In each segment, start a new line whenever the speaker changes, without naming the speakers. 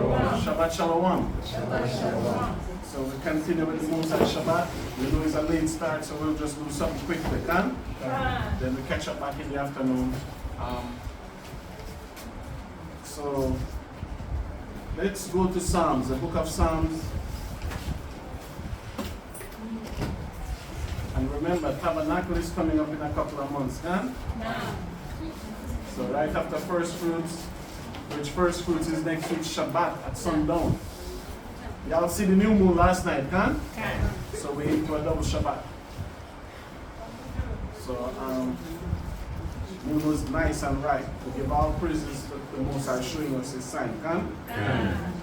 Shabbat Shalom. So we continue with the Mosai Shabbat. We know it's a late start, so we'll just do something quick we can. Then we catch up back in the afternoon. So let's go to Psalms, the book of Psalms. And remember, Tabernacle is coming up in a couple of months, huh? So right after first fruits, which first fruits is next week Shabbat at sundown. Y'all see the new moon last night, huh? So we into a double Shabbat. So moon was nice and right. We give all praises to the Most High showing us his sign, huh?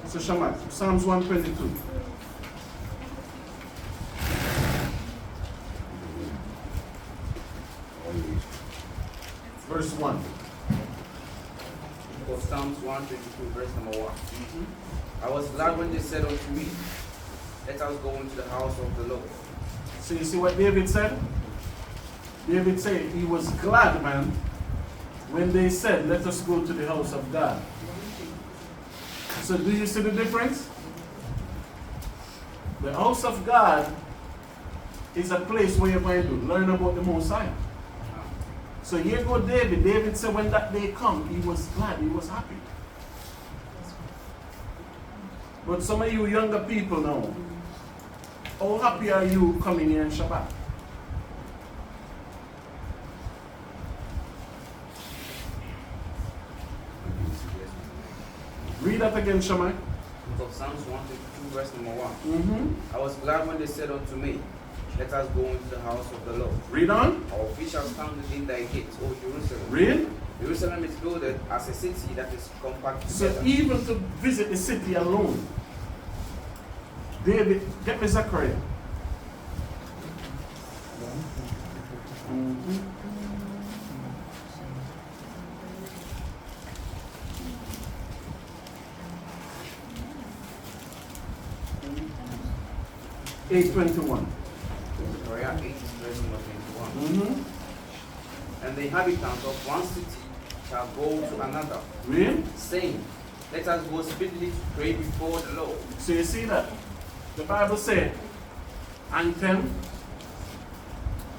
So Shabbat, Psalms 122. Verse 1.
For Psalms 122, verse number 1. I was glad when they said unto me, let us go into the house of the Lord.
So you see what David said? David said he was glad, man, when they said, let us go to the house of God. So do you see the difference? The house of God is a place where you're going to learn about the Most High. So here go David. David said when that day come, he was glad, he was happy. But some of you younger people now, how happy are you coming here in Shabbat? Read that again, Shammai.
Of Psalms 122, verse number 1. I was glad when they said unto me, let us go into the house of the Lord.
Read on.
Our feet shall stand within thy gates, O Jerusalem.
Read.
Jerusalem is builded as a city that is compact together.
So even to visit the city alone, David, get me Zechariah. Mm-hmm. 8:21.
Zechariah 8, verse number 21. And the inhabitants of one city shall go to another,
Read.
saying, let us go speedily to pray before the Lord.
So you see that? The Bible said, anthem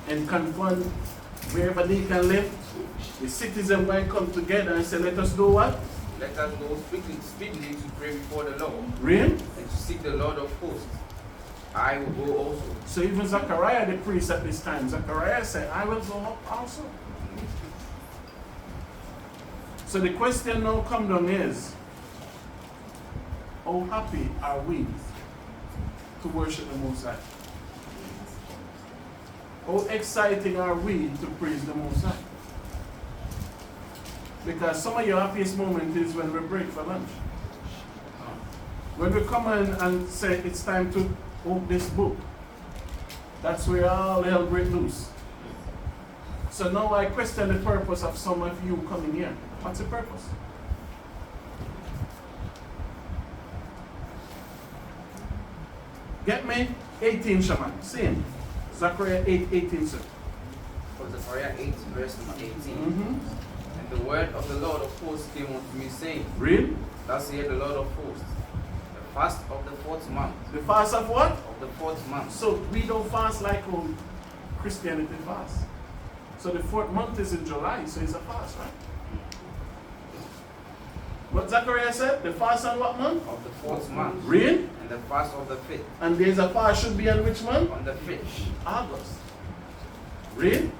and confront wherever they can live. The citizens might come together and say, let us do what?
Let us go speedily to pray before the Lord.
Read.
And to seek the Lord of hosts. I will go also.
So even Zechariah the priest at this time, Zechariah said, I will go up also. So the question now come down is, how happy are we to worship the Most High? How exciting are we to praise the Most High? Because some of your happiest moment is when we break for lunch. When we come in and say it's time to open this book, that's where all hell break loose. So now I question the purpose of some of you coming here. What's the purpose? Get me 18, Shaman. Same. Zechariah 8:18, sir.
For Zechariah 8, verse number 18. And the word of the Lord of hosts came unto me, saying,
Read.
thus saith the Lord of hosts, the fast of the 4th month.
The fast of what?
Of the 4th month.
So we don't fast like Christianity fast. So the 4th month is in July, so it's a fast, right? What Zechariah said? The fast on what month?
Of the 4th month.
Read.
And the fast of the 5th.
And there's a fast should be on which month?
On the 5th.
August. Read.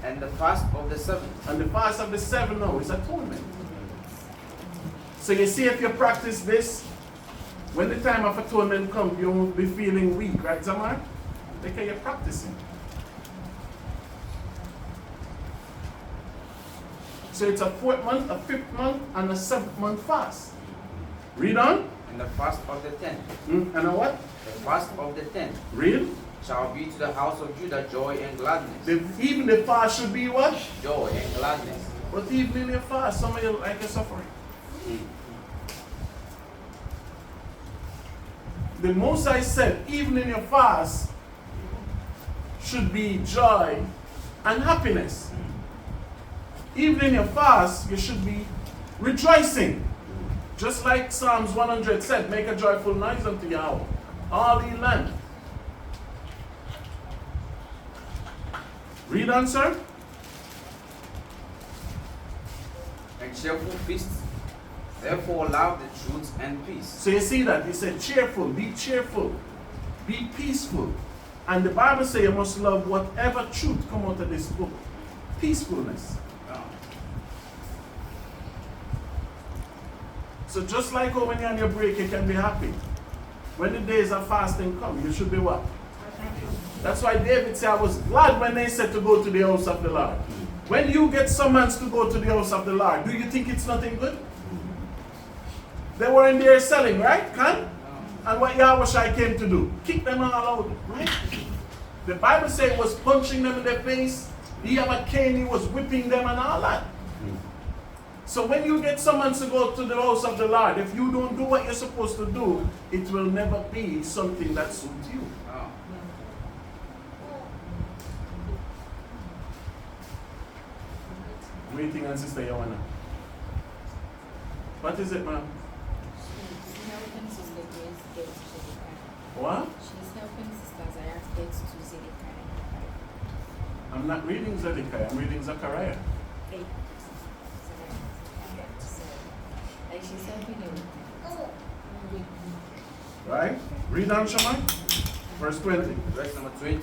And the fast of the 7th.
And the fast of the 7th now is atonement. So you see, if you practice this, when the time of atonement comes, you won't be feeling weak, right, Zamar? Because you're practicing. So it's a 4th month, a 5th month, and a 7th month fast. Read on.
And the fast of the 10th.
And a what?
The fast of the 10th.
Read.
Shall be to the house of Judah joy and gladness.
Even the fast should be what?
Joy and gladness.
But even in your fast, some of you like you're suffering. The Most High said, even in your fast, should be joy and happiness. Even in your fast, you should be rejoicing. Just like Psalms 100 said, make a joyful noise unto Yahweh, all ye land. Read on, sir.
And cheerful feasts. Therefore love the truth and peace.
So you see that? He said cheerful, be peaceful. And the Bible says you must love whatever truth come out of this book. Peacefulness.
Oh.
So just like when you're on your break, you can be happy. When the days of fasting come, you should be what? That's why David said, I was glad when they said to go to the house of the Lord. When you get summons to go to the house of the Lord, do you think it's nothing good? They were in there selling, right? Can? And what Yahweh came to do? Kick them all out, right? The Bible says he was punching them in the face. He had a cane, he was whipping them and all that. So when you get summons to go to the house of the Lord, if you don't do what you're supposed to do, it will never be something that suits you.
Oh.
Waiting on Sister Joanna. What is it, ma'am?
She's helping Sister Grace get to Zedekiah.
What?
She's helping Sister Zaya get to Zedekiah.
I'm not reading Zedekiah, I'm reading Zechariah.
Hey. So, like she's helping him.
Right? Read on, Shammai. Verse 20.
Verse number 20.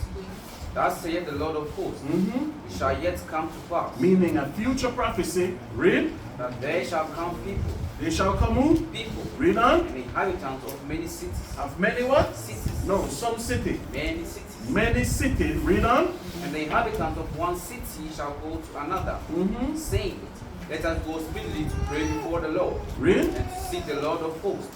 Thus saith the Lord of hosts, it shall yet come to pass,
Meaning a future prophecy. Read.
that there shall come people,
They shall come who?
people,
Read on.
and inhabitants of many cities.
Of many what?
Cities.
No, some city.
Many cities.
Many cities. Read on.
And the inhabitants of one city shall go to another, saying, let us go speedily to pray before the Lord,
Read.
and to seek the Lord of hosts.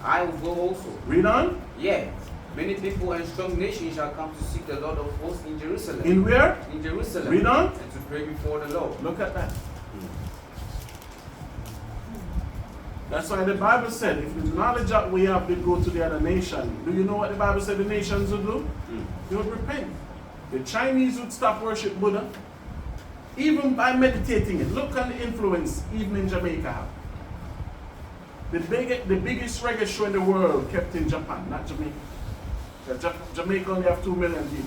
I will go also.
Read on.
Yea, many people and strong nations shall come to seek the Lord of hosts in Jerusalem.
In where?
In Jerusalem.
Read on.
And to pray before the Lord.
Look at that. That's why the Bible said, if the knowledge that we have, we go to the other nation. Do you know what the Bible said the nations would do? They would repent. The Chinese would stop worship Buddha, even by meditating it. Look at the influence even in Jamaica have. The biggest reggae show in the world kept in Japan, not Jamaica. Jamaica only have 2 million people.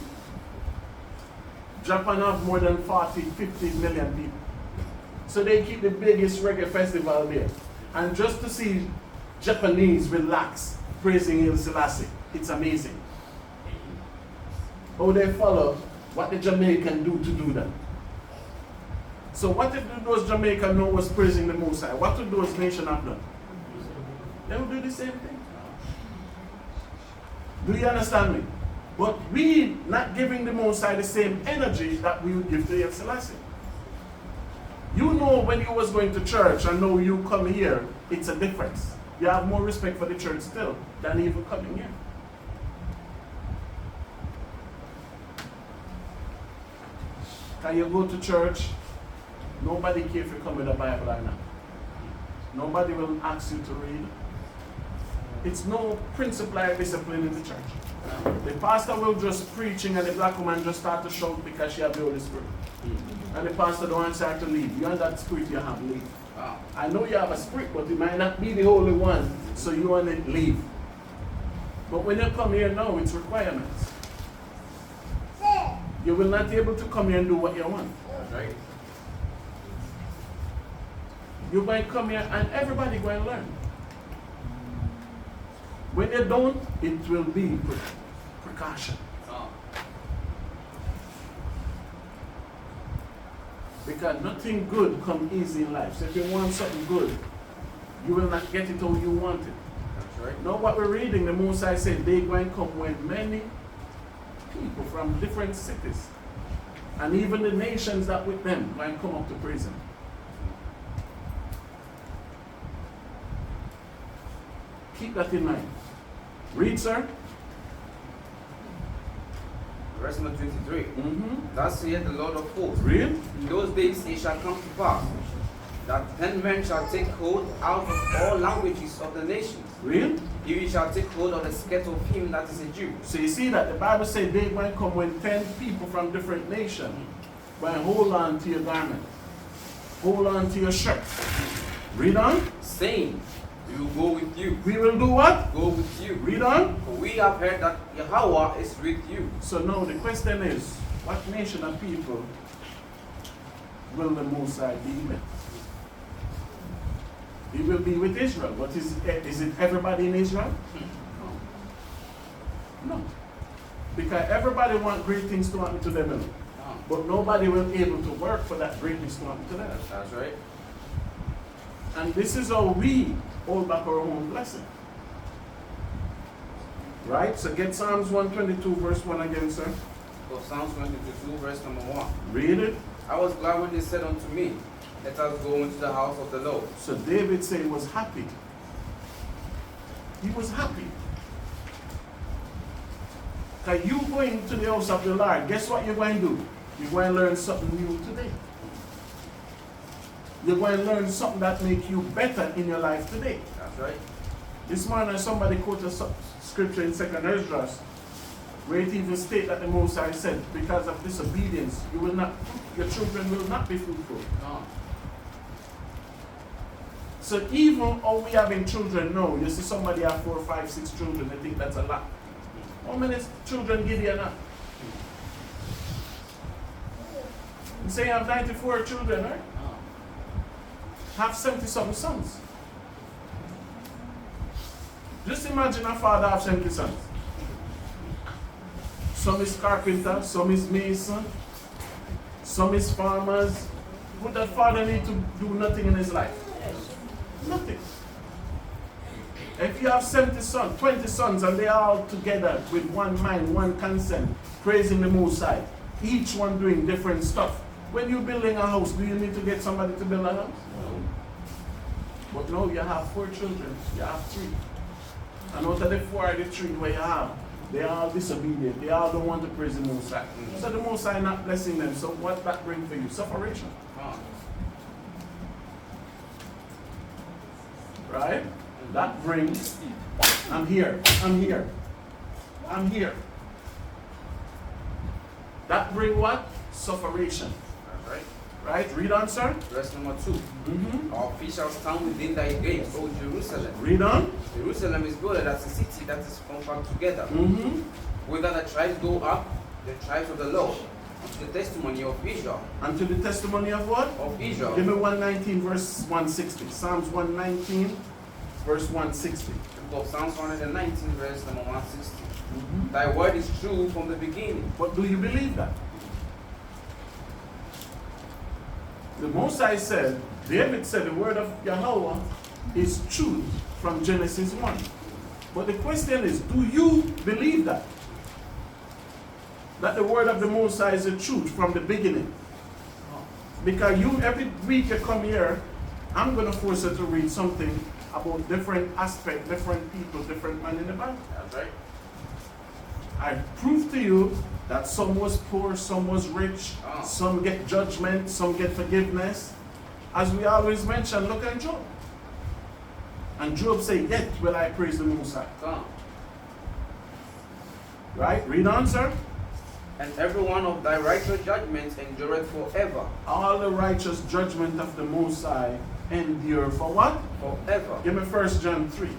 Japan have more than 40, 50 million people. So they keep the biggest reggae festival there. And just to see Japanese relax, praising El Selassie, it's amazing. How they follow what the Jamaican do to do that. So what if those Jamaicans know was praising the Most High? What would those nations have done? They would do the same thing. Do you understand me? But we not giving the Most High the same energy that we would give to El Selassie. You know when you was going to church and now you come here, it's a difference. You have more respect for the church still than even coming here. Can you go to church? Nobody cares if you come with a Bible or not. Nobody will ask you to read. It's no principle or discipline in the church. The pastor will just preaching and the black woman just start to shout because she has the Holy Spirit. And the pastor don't want her to leave. You and that spirit you have leave.
Wow.
I know you have a spirit, but it might not be the Holy One, so you want to leave. But when you come here now, it's requirements. You will not be able to come here and do what you want.
That's right.
You're going to come here and everybody going to learn. When you don't, it will be precaution.
Oh.
Because nothing good comes easy in life. So if you want something good, you will not get it how you want it.
That's right.
Now what we're reading, the Most High said, they're going to come when many people from different cities, and even the nations that with them, going to come up to praise Him. Keep that in mind. Read, sir.
Verse number 23. Thus saith the Lord of hosts,
Read.
in those days it shall come to pass, that 10 men shall take hold out of all languages of the nations.
Read.
Even shall take hold of the skirt of him that is a Jew.
So you see that the Bible says they going to come when 10 people from different nations going to hold on to your garment. Hold on to your shirt. Read on.
Saying, We will go with you.
We will do what?
Go with you.
Read on.
For we have heard that Yahweh is with you.
So now the question is, what nation of people will the Most High be with? He will be with Israel. But is it everybody in Israel? No. Because everybody wants great things to happen to them.
No.
But nobody will be able to work for that greatness to happen to them.
That's right.
And this is how we hold back our own blessing. Right? So get Psalms 122 verse 1 again, sir.
So Psalms 122 verse number 1.
Read it.
I was glad when they said unto me, let us go into the house of the Lord.
So David said he was happy. He was happy. Because you going to the house of the Lord, guess what you're going to do? You're going to learn something new today. You're going to learn something that makes you better in your life today.
That's right.
This morning somebody quoted a scripture in 2nd Ezra where it even states that the Most High said, because of disobedience, your children will not be fruitful.
No.
So even though we having children now, you see somebody have 4, 5, 6 children, they think that's a lot. How many children give you enough? You say you have 94 children, right?
No.
Have 70-something sons. Just imagine a father have 70 sons. Some is carpenter, some is mason, some is farmers. Would that father need to do nothing in his life? Nothing. If you have 70 sons, 20 sons, and they are all together with one mind, one consent, praising the Most High, each one doing different stuff. When you're building a house, do you need to get somebody to build a house? No. But now you have 4 children, you have 3. And out of the 4 or the 3 where you have, they are all disobedient. They all don't want to praise the Most High. So the Most High not blessing them. So what that bring for you? Separation. Right? That brings, I'm here. That bring what? Separation.
That's right.
Right? Read on, sir.
Verse number 2. Our feet shall stand within thy gates, O Jerusalem.
Read on.
Jerusalem is good as a city that is compact together. Whither the tribes go up, the tribes of the Lord, unto the testimony of Israel.
Unto the testimony of what?
Of Israel.
Give me 119 verse 160. Psalms 119 verse 160.
Of Psalms 119 verse number 160. Thy word is true from the beginning.
But do you believe that? The Most High said, David said the word of Yahweh is truth from Genesis 1. But the question is, do you believe that? That the word of the Most High is the truth from the beginning? Because you, every week you come here, I'm going to force you to read something about different aspects, different people, different men in the Bible.
That's right.
I prove to you that some was poor, some was rich, some get judgment, some get forgiveness. As we always mention, look at Job. And Job said, yet will I praise the Most High. Right? Read on, sir.
And every one of thy righteous judgments endureth forever.
All the righteous judgment of the Most High endure for what?
Forever.
Give me 1 John 3.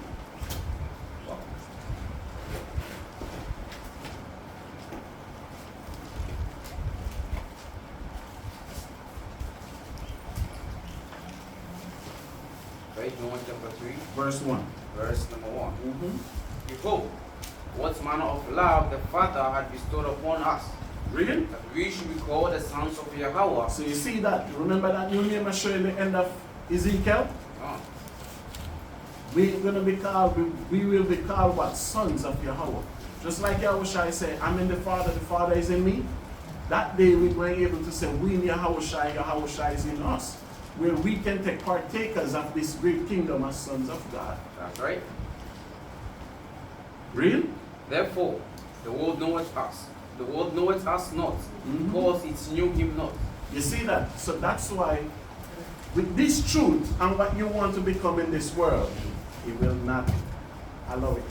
John chapter 3.
Verse 1.
Verse number 1. Behold, what manner of love the Father had bestowed upon us.
Read.
That we should be called the sons of Yahweh.
So you see that? Remember that new name I showed you at the end of Ezekiel? We're going to be called, we will be called what? Sons of Yahweh. Just like Yahushua said, I'm in the Father is in me. That day we're going to be able to say, we in Yahushua is in us. Where we can take partakers of this great kingdom as sons of God.
That's right.
Real?
Therefore, the world knoweth us. The world knoweth us not, because it knew him not.
You see that? So that's why, with this truth and what you want to become in this world, he will not allow it.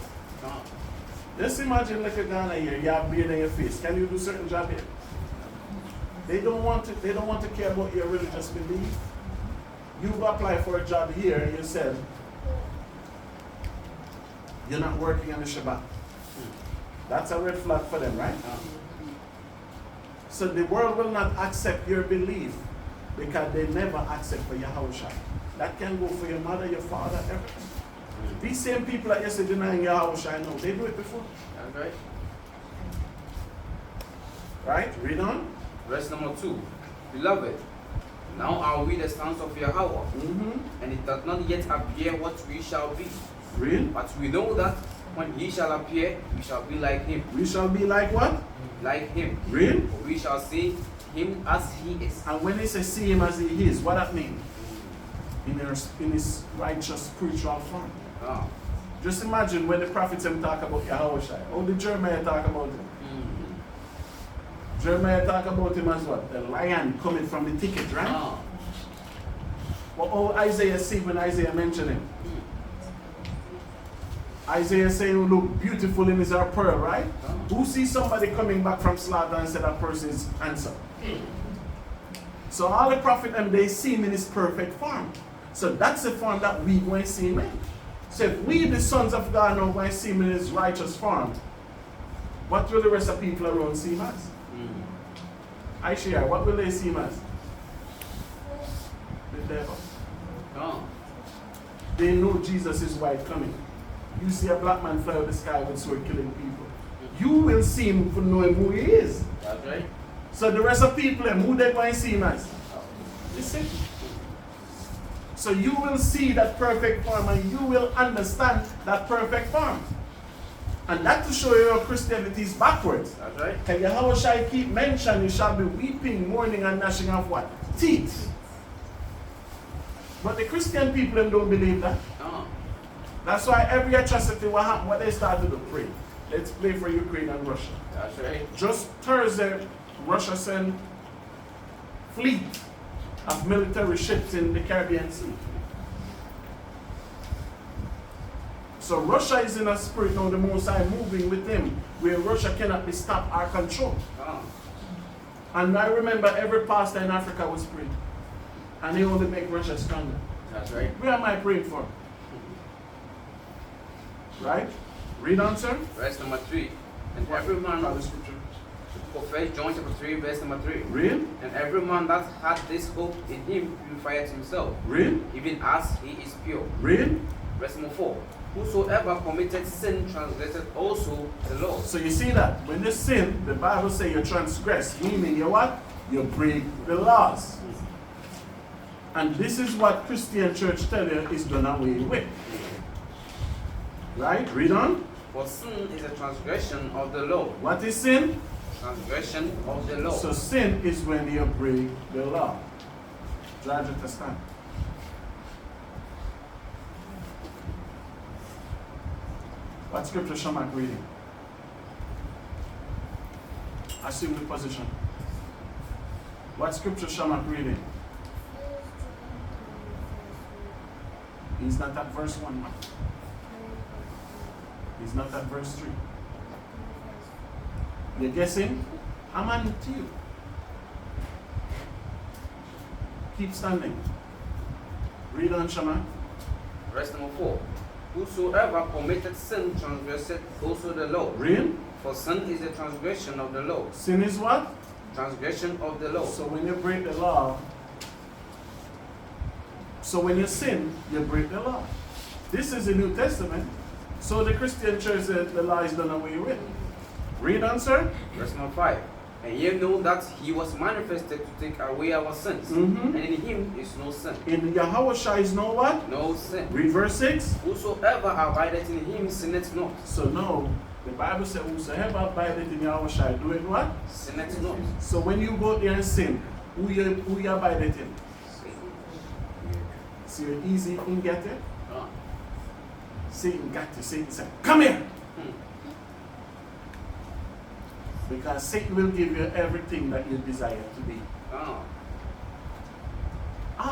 Just imagine like a Ghana here, you have beard on your face. Can you do certain job here? They don't want to care about your religious belief. You apply for a job here and you said, You're not working on the Shabbat. That's a red flag for them, right? So the world will not accept your belief because they never accept for Yahushua. That can go for your mother, your father, everything. These same people that used to denying Yahushua, I know, they do it before.
That's right.
Right? Read on.
Verse number 2. Beloved, now are we the sons of Yahweh, and it does not yet appear what we shall be.
Read.
But we know that when he shall appear, we shall be like him.
We shall be like what?
Like him.
Read.
For we shall see him as he is.
And when they say see him as he is, what that mean? In his righteous spiritual form.
Ah.
Just imagine when the prophets talk about Yahushua. How did Jeremiah talk about him? Jeremiah talk about him as what? The lion coming from the thicket, right?
Ah.
Well, all Isaiah see when Isaiah mentioned him. Isaiah saying who look beautiful in his pearl, right? Who sees somebody coming back from slaughter and say that person is handsome? So all the prophet them, they see him in his perfect form. So that's the form that we going to see him in. So if we, the sons of God, now going to see him in his righteous form, what will the rest of people around see him as? I share, what will they see him as? The devil.
Oh.
They know Jesus is white coming. You see a black man fly out the sky with sword killing people. You will see him for knowing who he is.
That's right.
So the rest of people, who they going to see him as? You see? So you will see that perfect form and you will understand that perfect form. And that to show you your Christianity is backwards.
That's right.
And Yahweh shall keep mentioning, you shall be weeping, mourning, and gnashing of what? Teeth. But the Christian people them don't believe that.
Oh.
That's why every atrocity what happened, what they started to pray. Let's pray for Ukraine and Russia.
That's right.
Just Thursday, Russia sent fleet of military ships in the Caribbean Sea. So Russia is in a spirit now, the Most High moving with them, where Russia cannot be stopped or controlled.
Oh.
And I remember every pastor in Africa was praying. And they only make Russia stronger.
That's right.
Where am I praying for? Right? Read on, sir.
Verse number 3. And every man,
Follow the scripture.
First John chapter 3, verse number 3.
Read.
And every man that hath this hope in him purifieth himself,
Read.
even as he is pure.
Read.
Verse number 4. Whosoever committed sin transgresseth also the law.
So you see that when you sin, the Bible says you transgress, meaning you what? You break the laws. And this is what Christian church tell you is done away with. Right? Read on.
For sin is a transgression of the law.
What is sin?
Transgression of the law.
So sin is when you break the law. Judge at the stand. What scripture Shamak reading? Assume the position. What scripture Shamak reading? He's not at verse 1, man. He's not at verse 3. You're guessing? I'm on to you. Keep standing. Read on, Shamak.
Verse number 4. Whosoever committed sin transgresseth also the law.
Read.
For sin is a transgression of the law.
Sin is what?
Transgression of the law.
So when you break the law, so when you sin, you break the law. This is the New Testament. So the Christian church said the law is done away with. Read on, sir.
Verse number 5. And ye know that he was manifested to take away our sins. And in him is no sin.
In Yahushua is no what?
No sin.
Read verse 6.
Whosoever abideth in him sinneth not.
So now, the Bible says, whosoever abideth in Yahushua doing what?
Sinneth not.
So when you go there and sin, who you abideth in? See you're easy in get it? Satan got you. Satan said, come here. Because Satan will give you everything that you desire to be.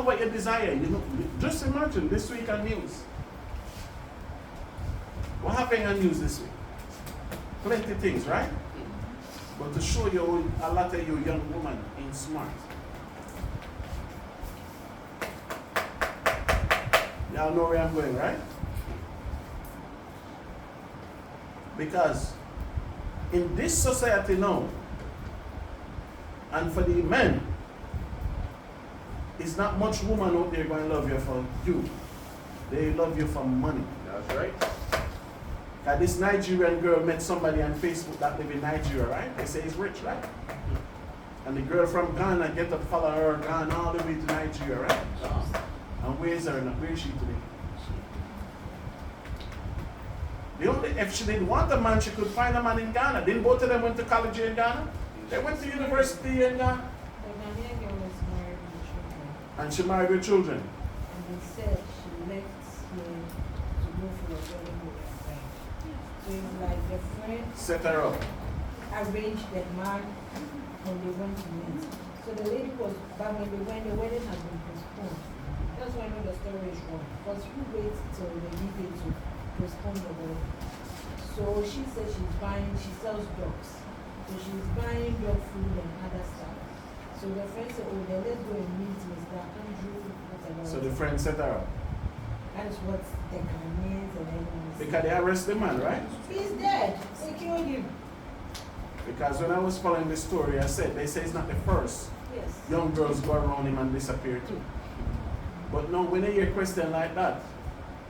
What you desire, you know. Just imagine this week on news. What happened on news this week? Plenty of things, right? But to show you a lot of you young women ain't smart. Y'all know where I'm going, right? Because in this society now, and for the men, it's not much woman out there going to love you for you. They love you for money.
That's right.
This Nigerian girl met somebody on Facebook that live in Nigeria, right? They say he's rich, right? And the girl from Ghana get to follow her Ghana all the way to Nigeria, right? And where is her now? Where is she today? The only, if she didn't want a man, she could find a man in Ghana. Didn't both of them went to college in Ghana? They went to university in Ghana.
The Ghanaian girl was married with children.
And she married with children.
And they said she left here to go for a wedding with her friend. So it's like the friend
Set her up.
arranged the man when they went to meet. So the lady was, but when they went, the wedding had been postponed. That's why I know the story is wrong. Because who waits till they leave it to postpone the wedding? So she said she sells dogs. So she's buying dog food and other stuff. So the friend said, oh, then let's go and meet Mr. Andrew, whatever.
So the friend set her up.
That is what the Ghanaians and everyone said.
Because they arrest the man, right?
He's dead. They killed him.
Because when I was following the story, I said, they say it's not the first.
Yes.
Young girls go around him and disappear too. But now when they hear a question like that,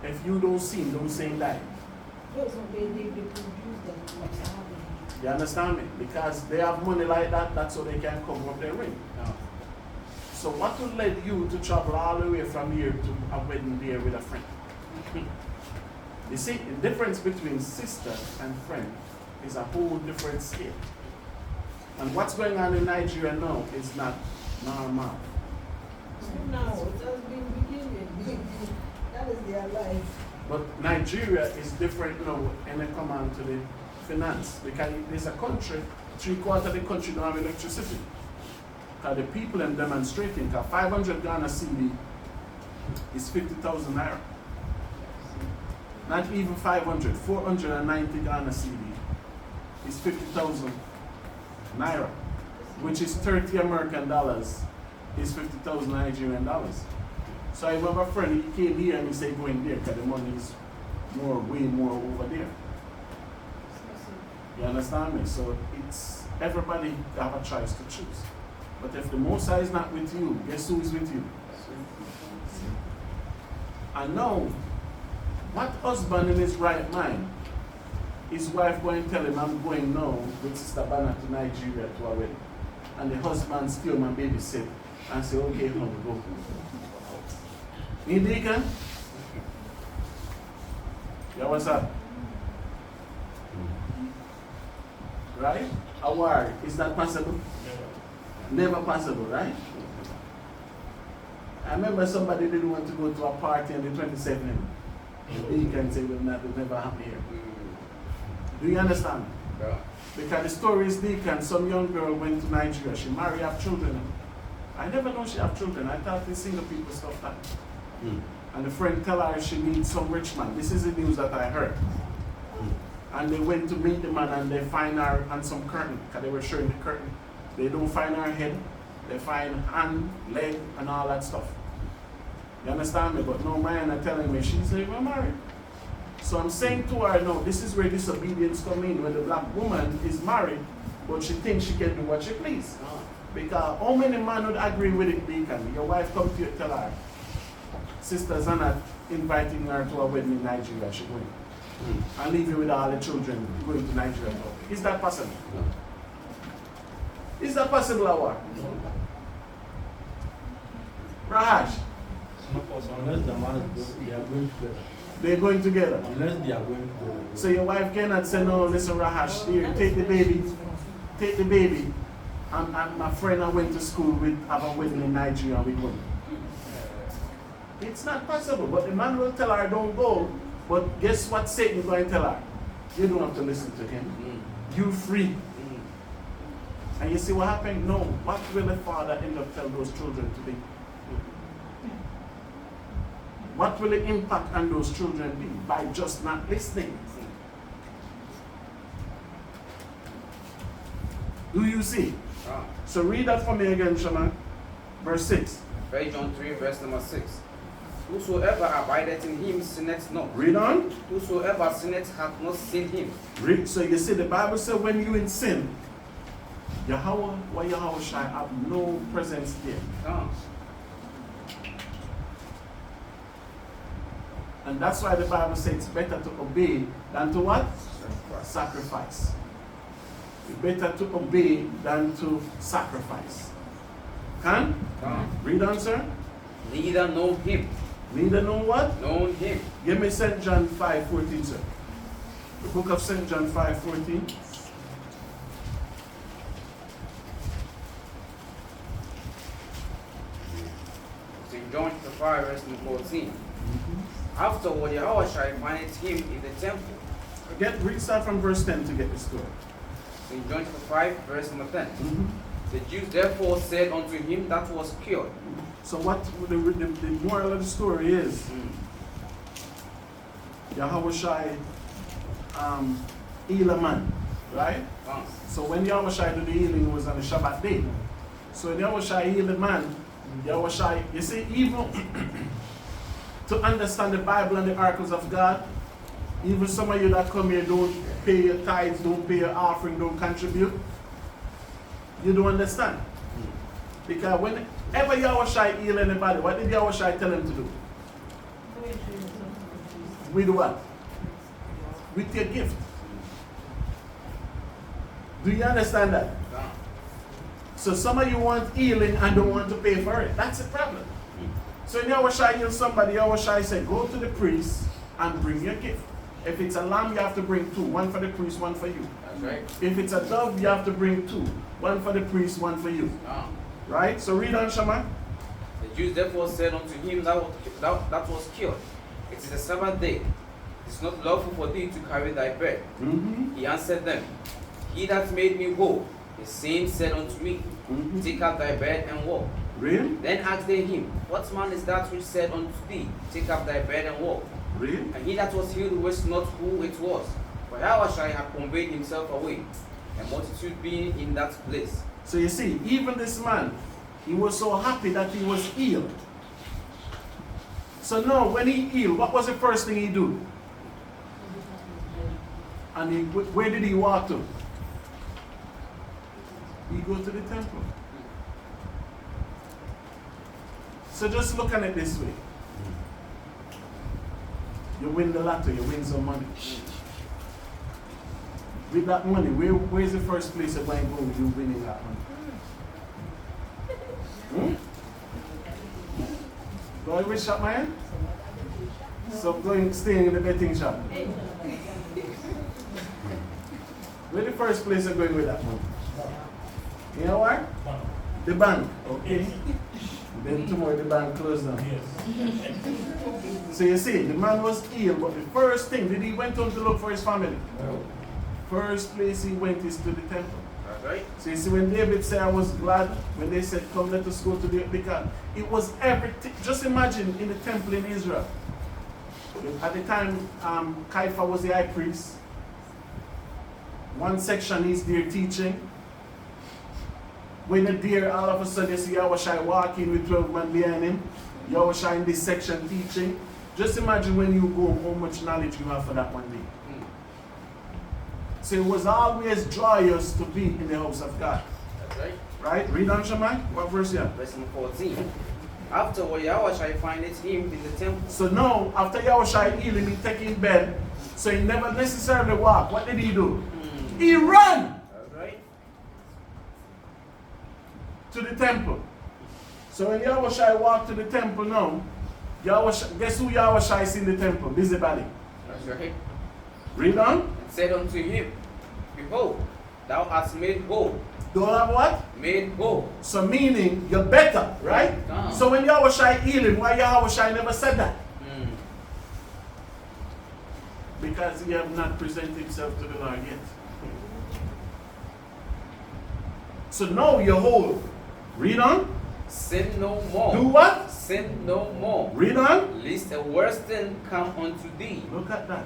if you don't see him, don't say him died.
No, so they produce them what's happening.
You understand me? Because they have money like that, that's so they can cover up their ring. So what would lead you to travel all the way from here to a wedding there with a friend? You see, the difference between sister and friend is a whole different scale. And what's going on in Nigeria now is not normal.
No, it has been beginning. That is their life.
But Nigeria is different now when it comes on to the finance. Because there's a country, 3/4 of the country don't have electricity. Because the people are demonstrating, because 500 Ghana CD is 50,000 naira. Not even 500, 490 Ghana CD is 50,000 naira, which is 30 American dollars, is 50,000 Nigerian dollars. So I have a friend, he came here and he said going there because the money is way more over there. You understand me? So it's everybody have a choice to choose. But if the Most High is not with you, guess who is with you? And now, what husband in his right mind, his wife going to tell him, I'm going now with Sister Banner to Nigeria to a wedding. And the husband still my baby sit and say, okay, honey, go. Me deacon? Yeah, what's up? Right? A war, is that possible? Never possible, right? I remember somebody didn't want to go to a party on the 27th. The deacon said, will never happen here. Do you understand?
Yeah.
Because the story is deacon, some young girl went to Nigeria, she married, have children. I never know she have children. I thought the single people stuff that. And the friend tell her she needs some rich man. This is the news that I heard. And they went to meet the man and they find her on some curtain, because they were showing the curtain. They don't find her head, they find hand, leg, and all that stuff. You understand me? But no man are telling me she's even married. So I'm saying to her, no, this is where disobedience comes in, where the black woman is married, but she thinks she can do what she please. Because how many men would agree with it, deacon? Your wife come to you and tell her, sisters are not inviting her to a wedding in Nigeria, she going. And leave you with all the children going to Nigeria. Is that possible? Is that possible, Awa? Raj?
Unless the man is going, they are going together.
They're going together.
Unless they are going together.
So your wife cannot say, no, listen, Rahash, here, take the baby. Take the baby. And my friend I went to school with, have a wedding in Nigeria, and we going. It's not possible. But the man will tell her, don't go. But guess what Satan is going to tell her? You don't have to listen to him. You free. And you see what happened? No. What will the father end up tell those children to be? What will the impact on those children be by just not listening? Do you see? So read that for me again, Shaman. Verse 6.
1 John 3, verse number 6. Whosoever abideth in him sinneth not.
Read on.
Whosoever sinneth hath not seen him.
Read. So you see, the Bible said when you in sin, Yahweh or Yahweh shall have no presence there. And that's why the Bible says it's better to obey than to what? Sacrifice. It's better to obey than to sacrifice. Can? Read on, sir.
Neither know him.
Neither know what?
Known him.
Give me St. John 5:14, sir. The book of St. John 5:14.
St. John chapter 5 verse 14. Afterward Yahweh shall find him in the temple.
Read start from verse 10 to get the story.
St. John chapter 5 verse number 10. The Jews therefore said unto him that was cured.
So what the moral of the story is, Yahweh Shai heal a man, right? So when Yahweh Shai did the healing, it was on the Shabbat day. So when Yahweh Shai healed the man, Yahweh Shai, you see, even to understand the Bible and the oracles of God, even some of you that come here don't pay your tithes, don't pay your offering, don't contribute, you don't understand. Because whenever Yahweh Shai heal anybody, what did Yahweh Shai tell him to do? With what? With your gift. Do you understand that? So some of you want healing and don't want to pay for it. That's the problem. So when Yahweh Shai heal somebody, Yahweh Shai said, go to the priest and bring your gift. If it's a lamb, you have to bring two. One for the priest, one for you.
That's right.
If it's a dove, you have to bring two. One for the priest, one for you. Right? So read on, Shama.
The Jews therefore said unto him that was cured, it is a Sabbath day. It is not lawful for thee to carry thy bed. He answered them, He that made me whole, the same said unto me, Take up thy bed and walk.
Read.
Then asked they him, What man is that which said unto thee, Take up thy bed and walk?
Read.
And he that was healed wist not who it was, for Yahweh Shai had conveyed himself away, a multitude being in that place.
So you see, even this man, he was so happy that he was healed. So now, when he healed, what was the first thing he do? And where did he walk to? He go to the temple. So just look at it this way. You win the lotto, you win some money. With that money, where's the first place you're going to go with you winning that money? Going which shop, man? So staying in the betting shop. Where's the first place you're going with that money? You know what? The bank. Okay. Then tomorrow the bank closed down. Yes. So you see, the man was ill, but the first thing, did he went on to look for his family? No. First place he went is to the temple.
That's right.
So you see, when David said, I was glad, when they said, come let us go to the, because it was everything. Just imagine in the temple in Israel. At the time, Caiaphas was the high priest. One section is there teaching. When you're there, all of a sudden you see Yahweh Shai walking with 12 men behind him. Yahweh Shai in this section teaching. Just imagine when you go, how much knowledge you have for that one day. So it was always joyous to be in the house of God.
That's right.
Right? Read on, Shammai. What verse here?
Verse number 14. Afterward Yahweh Shai findeth him in the temple.
So now, after Yahweh Shai healed him, he take him bed. So he never necessarily walk. What did he do? He ran to the temple. So when Yahweh Shai walked to the temple now, guess who Yahweh Shai is in the temple? Busybody.
That's right.
Read on.
And said unto him, Behold, thou hast made whole.
Do I have what?
Made whole.
So meaning you're better, right? So when Yahweh Shai healed him, why Yahweh Shai never said that? Because he have not presented himself to the Lord yet. So now you're whole. Read on.
Sin no more.
Do what?
Sin no more.
Read on.
Lest a worse thing come unto thee.
Look at that.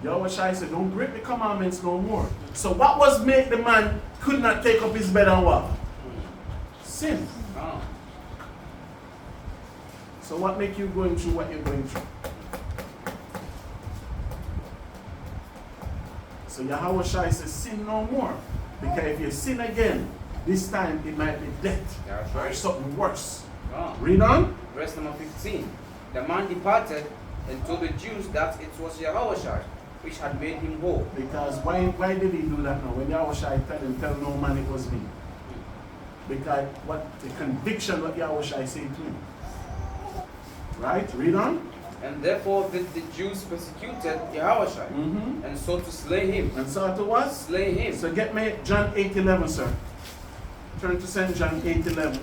Yahweh Shai said, don't break the commandments no more. So what was make the man could not take up his bed and walk? Sin. So what make you going through what you're going through? So Yahweh Shai says, sin no more. Because if you sin again, this time it might be death.
That's
Or
right.
something worse.
Ah.
Read on.
Verse number 15. The man departed and told the Jews that it was Yahushua which had made him whole.
Because why did he do that now? When Yahweh Shai tell no man it was me. Because what the conviction what Yahweh Shai said to him. Right? Read on.
And therefore the Jews persecuted Yahushua and sought to slay him.
And so to what?
Slay him.
So get me John 8:11, sir. Turn to St. John 8:11.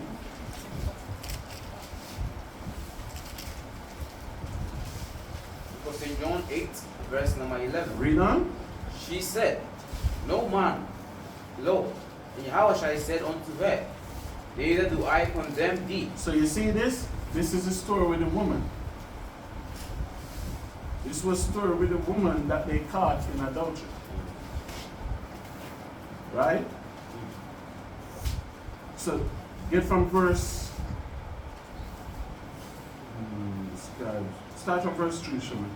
Because in John 8, verse number 11,
Read on.
she said, No man, lo, and Yahushua said unto her, Neither do I condemn thee.
So you see this? This is a story with a woman. This was a story with a woman that they caught in adultery. Right? So get from verse. Start from verse 3, Shema.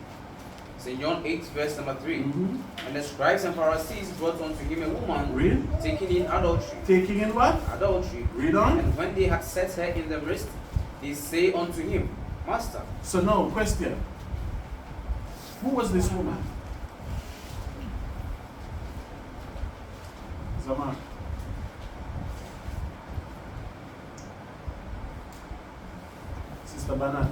St. John 8, verse number 3.
Mm-hmm.
And the scribes and Pharisees brought unto him a woman
Read.
taken in adultery.
Taking in what?
Adultery.
Read on.
And when they had set her in the midst, they say unto him, Master.
So now, question. Who was this woman? Zaman. Sister Bana.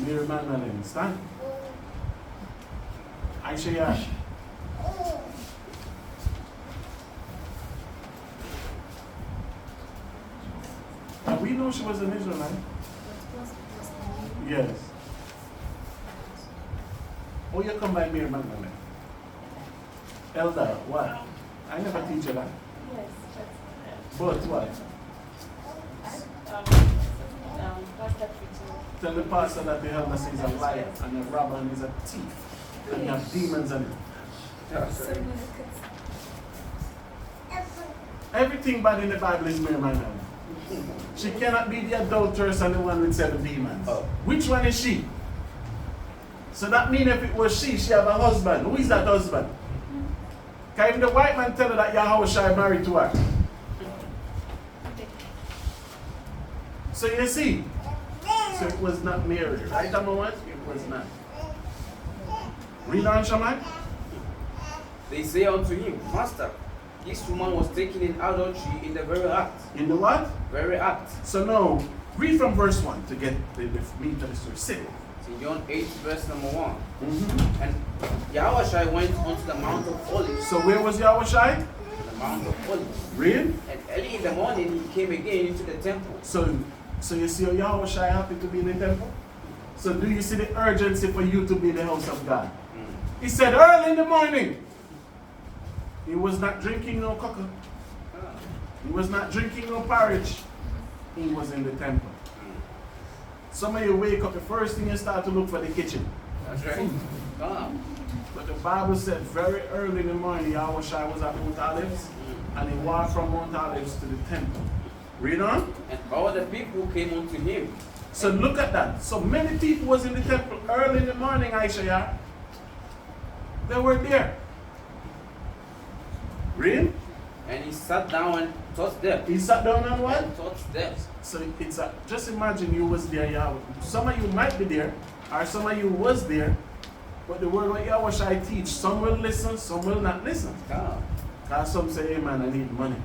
Mary Magdalene. Stand. Aisha Yash. And we know she was an Israelite. Yes. Oh, you come by Mary Magdalene. Elder, what? I never teach you that.
Yes,
But what?
Pastor preaching.
Tell the pastor that the elder says a liar and a robber and is a thief. And you have demons in it. Everything bad in the Bible is Mary Magdalene. She cannot be the adulteress and the one with 7 demons.
Oh.
Which one is she? So that means if it was she have a husband. Who is that husband? Can even the white man tell her that Yahweh Shai married to her? So you see, so it was not Mary, right, Amawat? It was not. Read on, Shaman.
They say unto him, Master, this woman was taken in adultery in the very act.
In the what?
Very act.
So now, read from verse 1 to get the meat of the story. Sit.
St. John 8, verse number 1.
Mm-hmm.
And Yahushua went unto the Mount of Olives.
So where was Yahweh Shai?
The Mount of Olives.
Read.
And early in the morning he came again into the temple.
So you see how Yahweh Shai happy to be in the temple? So do you see the urgency for you to be in the house of God? He said early in the morning. He was not drinking no cocoa. He was not drinking no porridge. He was in the temple. Some of you wake up, the first thing you start to look for the kitchen.
That's right.
But the Bible said very early in the morning, Yahweh Shai was at Mount Olives, and he walked from Mount Olives to the temple. Read on.
And all the people came unto him.
So look at that. So many people was in the temple early in the morning, Aisha. They were there. Read.
And he sat down and taught them.
He sat down and what?
And taught them.
So it's a, just imagine you was there, Yahweh. Some of you might be there, or some of you was there, but the word what Yahweh shall teach, some will listen, some will not listen.
Ah.
Because some say, hey man, I need money.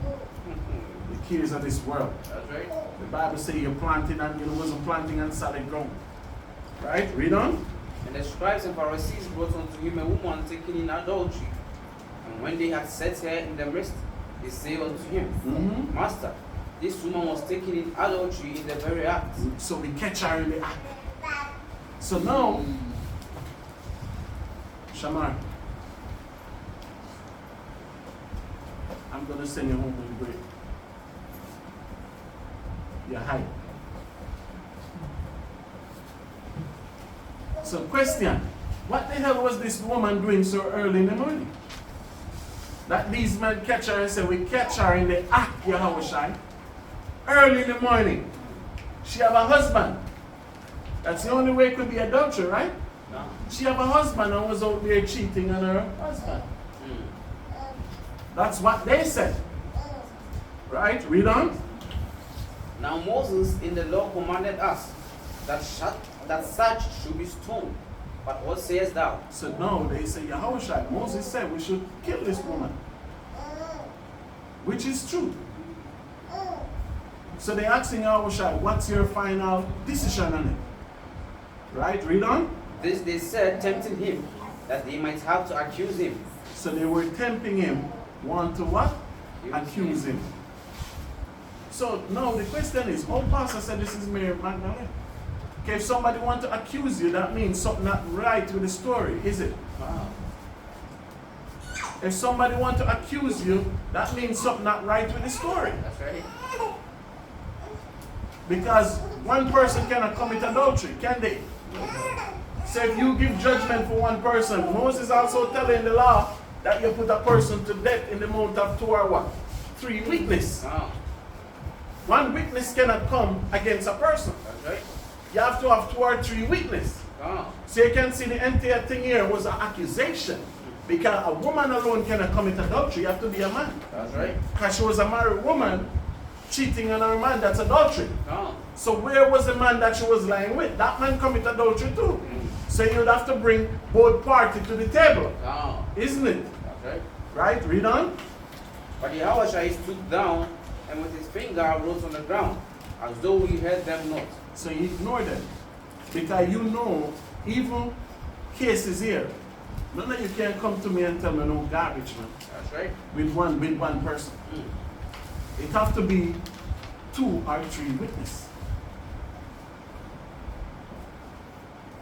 The cares of this world.
That's right.
The Bible says you're planting and you wasn't planting on solid ground. Right? Read on.
And the scribes and Pharisees brought unto him a woman taken in adultery. And when they had set her in the midst, they say unto him,
Mm-hmm.
Master, this woman was taken in adultery in the very act.
So we catch her in the act. So now, Shamar, I'm going to send you home with break. You're high. So question, what the hell was this woman doing so early in the morning? That these men catch her and say, we catch her in the act, Yahweh Shai. Early in the morning. She have a husband. That's the only way it could be adultery, right?
No.
She have a husband and was out there cheating on her husband. That's what they said. Right? Read on.
Now Moses in the law commanded us that such should be stoned. But what sayest thou?
So no, they say Yahushua. Moses said we should kill this woman. Which is true. So they're asking Yahushua, what's your final decision on it? Right? Read on.
This they said, tempting him, that they might have to accuse him.
So they were tempting him, want to what? Accuse him. So now the question is, oh, Pastor said this is Mary Magdalene. Okay, if somebody want to accuse you, that means something not right with the story, is it?
Wow.
If somebody want to accuse you, that means something not right with the story.
That's right.
Because one person cannot commit adultery, can they? So if you give judgment for one person, Moses also telling the law that you put a person to death in the mouth of 2 or what? 3 witnesses.
Wow.
One witness cannot come against a person.
That's right.
You have to have 2 or 3 witnesses.
Wow.
So you can see the entire thing here was an accusation. Because a woman alone cannot commit adultery, you have to be a man.
That's right.
Because she was a married woman cheating on her man, that's adultery.
Wow.
So where was the man that she was lying with? That man commit adultery too. So you'd have to bring both parties to the table.
Wow.
Isn't it?
That's right.
Right? Read on.
But Yahushua stood down and with his finger wrote on the ground, as though he heard them not.
So you ignore them. Because you know, even cases here, none of you can come to me and tell me no garbage, man.
That's right.
With one person. It have to be 2 or 3 witnesses.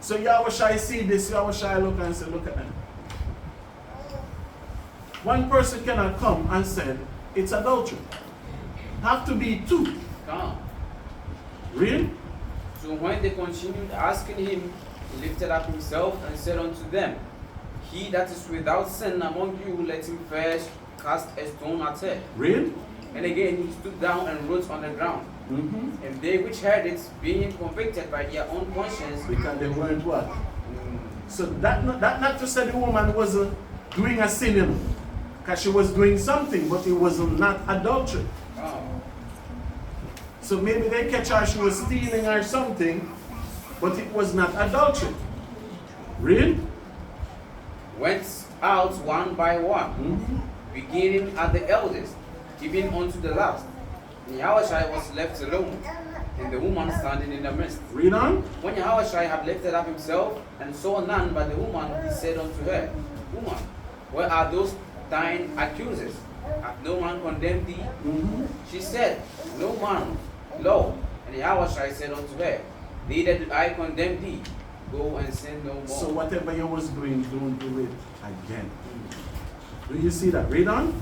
So Yahushua see this, Yahushua look and say, look at them. One person cannot come and say it's adultery. Have to be 2.
Come.
Read.
So when they continued asking him, he lifted up himself and said unto them, He that is without sin among you, let him first cast a stone at her.
Read.
And again he stood down and wrote on the ground.
Mm-hmm.
And they which heard it, being convicted by their own conscience,
Because they weren't what? So that not to say the woman wasn't doing a sin, you know, because she was doing something, but it was not adultery.
oh,
So maybe they catch her, she was stealing or something, but it was not adultery. Read.
went out one by one,
Mm-hmm.
beginning at the eldest, even unto the last. And Yahushua was left alone, and the woman standing in the midst.
Read on.
When Yahushua had lifted up himself and saw none but the woman, he said unto her, Woman, where are those thine accusers? Hath no man condemned thee?
Mm-hmm.
She said, No man, Lord. And Yahushua said unto her, Neither do I condemn thee. Go and sin no more.
So whatever you was doing, don't do it again. Do you see that? Read on.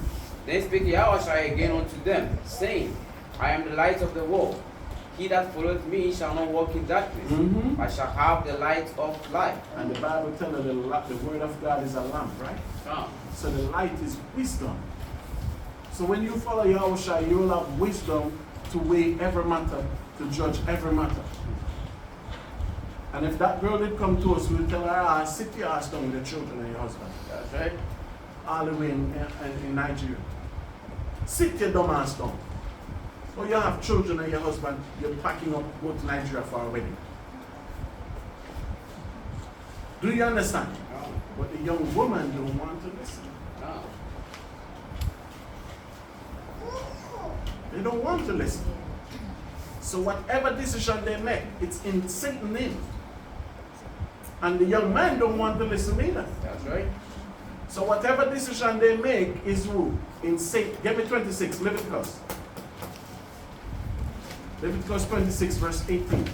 Then spake Yahushua again unto them, saying, I am the light of the world. He that followeth me shall not walk in darkness,
Mm-hmm.
but shall have the light of life.
And the Bible tells us the word of God is a lamp, right?
Come.
So the light is wisdom. So when you follow Yahushua, you will have wisdom to weigh every matter, to judge every matter. And if that girl did come to us, we would tell her, sit your ass down with the children and your husband.
That's right.
All the way in Nigeria. Sit your dumb ass down. Or you have children and your husband, you're packing up, go to Nigeria for a wedding. Do you understand?
No.
But the young woman don't want to listen.
No.
They don't want to listen. So whatever decision they make, it's in Satan's name. And the young man don't want to listen either.
That's right.
So whatever decision they make is who? In Satan. Give me 26, Leviticus. Leviticus 26, verse 18.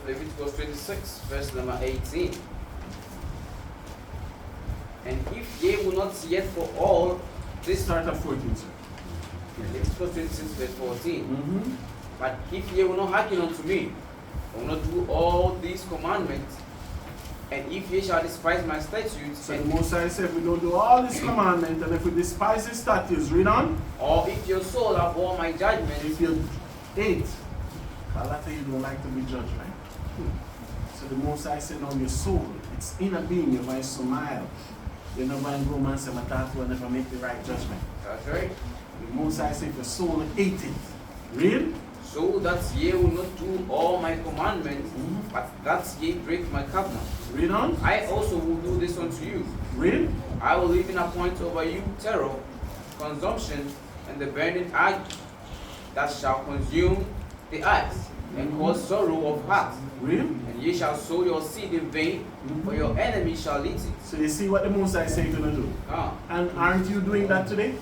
Leviticus 26, verse number 18. And if ye will not yet for all,
This start at 14, sir.
Leviticus 26, verse 14.
Mm-hmm.
But if ye will not hearken unto me, will not do all these commandments, And if ye shall despise my statutes,
So the Most High said, we don't do all His commandments, and if we despise His statutes, read on.
or if your soul abhor my judgments,
If you hate, a lot of you don't like to be judged, right? So the Most High said, on your soul, it's inner being, you're going to smile. You're not going to go and say, my thought will never make the right judgment.
that's right.
The Most High said, if your soul hate it, read.
So that ye will not do all my commandments, but that ye break my covenant.
Read on.
I also will do this unto you.
Read.
I will even appoint over you terror, consumption, and the burning ague that shall consume the earth, and cause sorrow of heart.
Read.
And ye shall sow your seed in vain, for your enemy shall eat it.
So you see what the Most High said you're going to do.
Ah.
And aren't you doing that today?